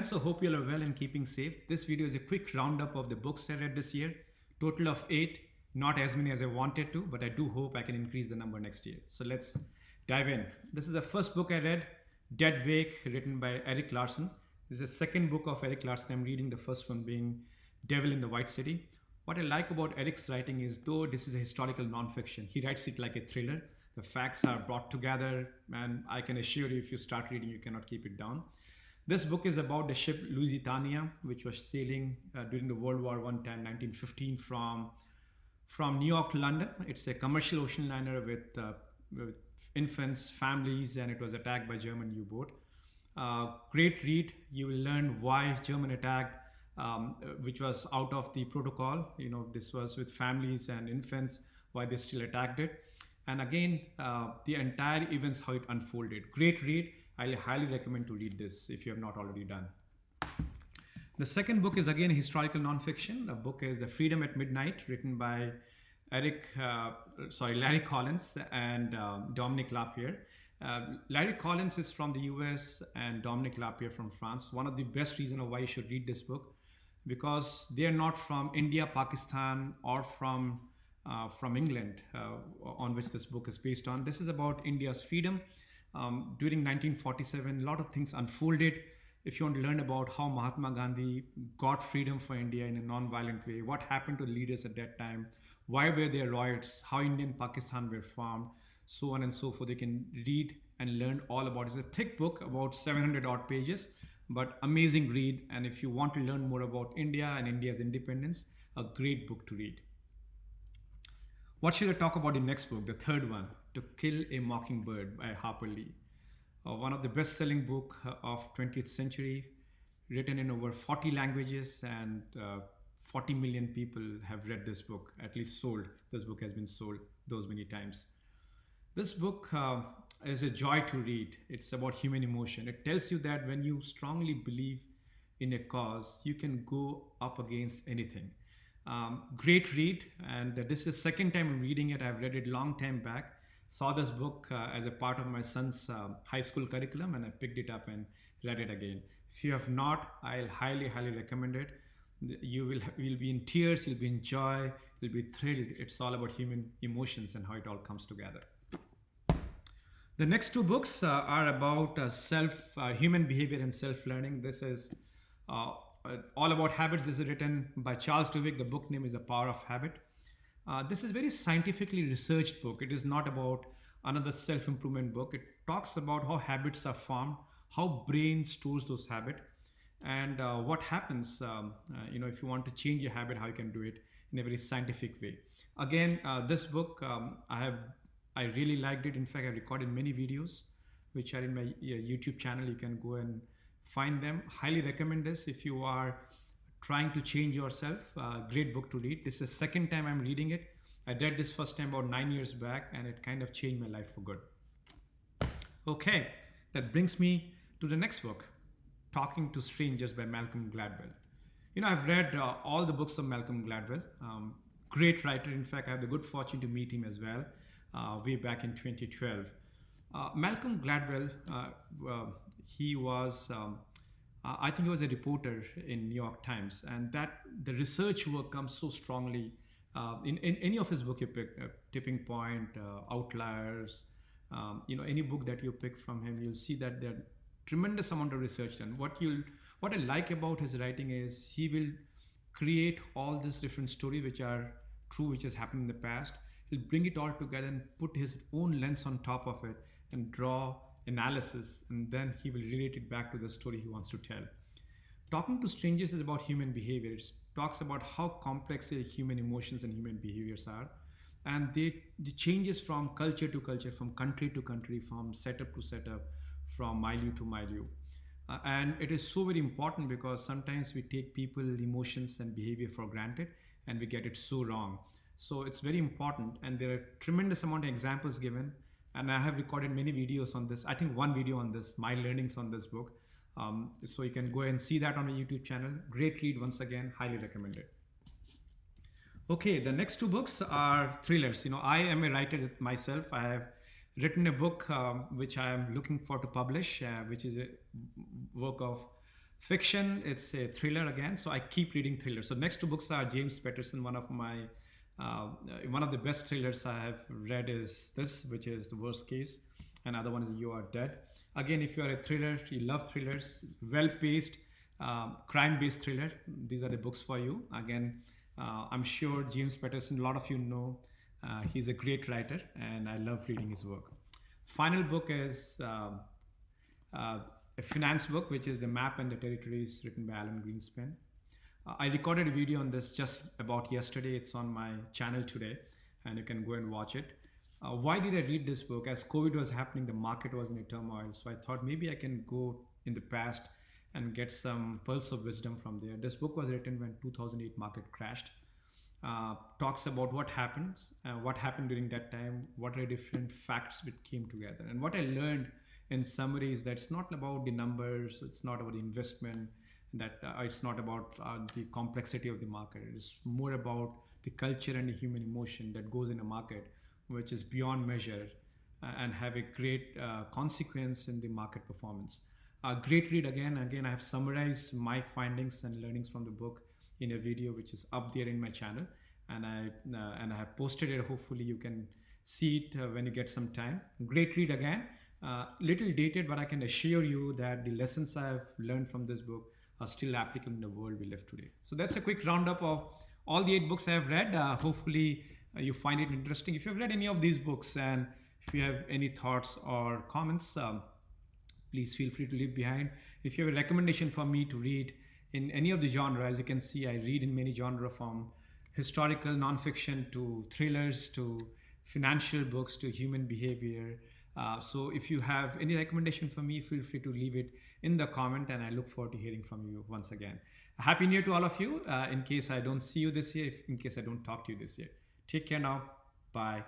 So hope you all are well and keeping safe. This video is a quick roundup of the books I read this year. Total of 8, not as many as I wanted to, but I do hope I can increase the number next year. So let's dive in. This is the first book I read, Dead Wake, written by Eric Larson. This is the second book of Eric Larson I'm reading, the first one being Devil in the White City. What I like about Eric's writing is, though this is a historical nonfiction, he writes it like a thriller. The facts are brought together, and I can assure you, if you start reading, you cannot keep it down. This book is about the ship Lusitania, which was sailing during the World War One time, 1915, from New York to London. It's a commercial ocean liner with infants, families, and it was attacked by German U-boat. Great read. You will learn why German attacked, which was out of the protocol. This was with families and infants, why they still attacked it. And again, the entire events, how it unfolded. Great read. I highly recommend to read this if you have not already done. The second book is again historical nonfiction. The book is The Freedom at Midnight, written by Larry Collins and Dominic Lapierre. Larry Collins is from the US and Dominic Lapierre from France. One of the best reasons of why you should read this book, because they are not from India, Pakistan, or from England, on which this book is based on. This is about India's freedom. During 1947, a lot of things unfolded. If you want to learn about how Mahatma Gandhi got freedom for India in a non-violent way, what happened to the leaders at that time, why were there riots, how India and Pakistan were formed, so on and so forth, you can read and learn all about it. It's a thick book, about 700 odd pages, but amazing read. And if you want to learn more about India and India's independence, a great book to read. What should I talk about in next book? The third one, To Kill a Mockingbird by Harper Lee. One of the best-selling book of 20th century, written in over 40 languages, and 40 million people have read this book, at least sold. This book has been sold those many times. This book is a joy to read. It's about human emotion. It tells you that when you strongly believe in a cause, you can go up against anything. Great read, and this is the second time I'm reading it. I've read it long time back. Saw this book as a part of my son's high school curriculum, and I picked it up and read it again. If you have not, I'll highly, highly recommend it. You'll be in tears, you'll be in joy, you'll be thrilled. It's all about human emotions and how it all comes together. The next two books are about human behavior and self-learning. This is all about habits. This is written by Charles Duhigg. The book name is The Power of Habit. This is a very scientifically researched book. It is not about another self-improvement book. It talks about how habits are formed, how brain stores those habits, and what happens, if you want to change your habit, how you can do it in a very scientific way. Again, this book, I really liked it. In fact, I recorded many videos which are in my YouTube channel. You can go and find them. Highly recommend this if you are trying to change yourself. Great book to read. This is the second time I'm reading it. I read this first time about 9 years back, and it kind of changed my life for good. Okay, that brings me to the next book, Talking to Strangers by Malcolm Gladwell. I've read all the books of Malcolm Gladwell. Great writer. In fact, I had the good fortune to meet him as well way back in 2012. Malcolm Gladwell, he was, I think he was a reporter in New York Times, and that the research work comes so strongly in any of his book you pick, Tipping Point, Outliers, any book that you pick from him, you'll see that there tremendous amount of research done. What I like about his writing is he will create all these different stories which are true, which has happened in the past. He'll bring it all together and put his own lens on top of it and draw analysis, and then he will relate it back to the story he wants to tell. Talking to Strangers is about human behavior. It talks about how complex human emotions and human behaviors are, and the changes from culture to culture, from country to country, from setup to setup, from milieu to milieu. And it is so very important because sometimes we take people, emotions, and behavior for granted, and we get it so wrong. So it's very important, and there are tremendous amount of examples given. And I have recorded many videos on this. I think one video on this, my learnings on this book. So you can go and see that on my YouTube channel. Great read once again, highly recommended. Okay, the next two books are thrillers. I am a writer myself. I have written a book which I am looking for to publish, which is a work of Fiction, it's a thriller again. So I keep reading thrillers. So next two books are James Patterson. One of the best thrillers I have read is this, which is The Worst Case. Another one is You Are Dead. Again, if you are a thriller, you love thrillers, well-paced, crime-based thriller, these are the books for you. Again, I'm sure James Patterson, a lot of you know, he's a great writer, and I love reading his work. Final book is uh, a finance book, which is The Map and the Territories, written by Alan Greenspan. I recorded a video on this just about yesterday. It's on my channel today, and you can go and watch it. Why did I read this book? As COVID was happening, the market was in a turmoil. So I thought maybe I can go in the past and get some pulse of wisdom from there. This book was written when 2008 market crashed. Talks about what happened during that time, what are different facts that came together. And what I learned in summary is that it's not about the numbers, it's not about the investment, that it's not about the complexity of the market. It's more about the culture and the human emotion that goes in a market, which is beyond measure and have a great consequence in the market performance. A great read again. Again, I have summarized my findings and learnings from the book in a video which is up there in my channel, and I have posted it. Hopefully, you can see it when you get some time. Great read again. Little dated, but I can assure you that the lessons I have learned from this book are still applicable in the world we live today. So that's a quick roundup of all the 8 books I have read. Hopefully, you find it interesting. If you have read any of these books and if you have any thoughts or comments, please feel free to leave behind. If you have a recommendation for me to read in any of the genre, as you can see, I read in many genre, from historical nonfiction to thrillers to financial books to human behavior. So if you have any recommendation for me, feel free to leave it in the comment, and I look forward to hearing from you once again. Happy New Year to all of you. In case I don't see you this year, in case I don't talk to you this year. Take care now. Bye.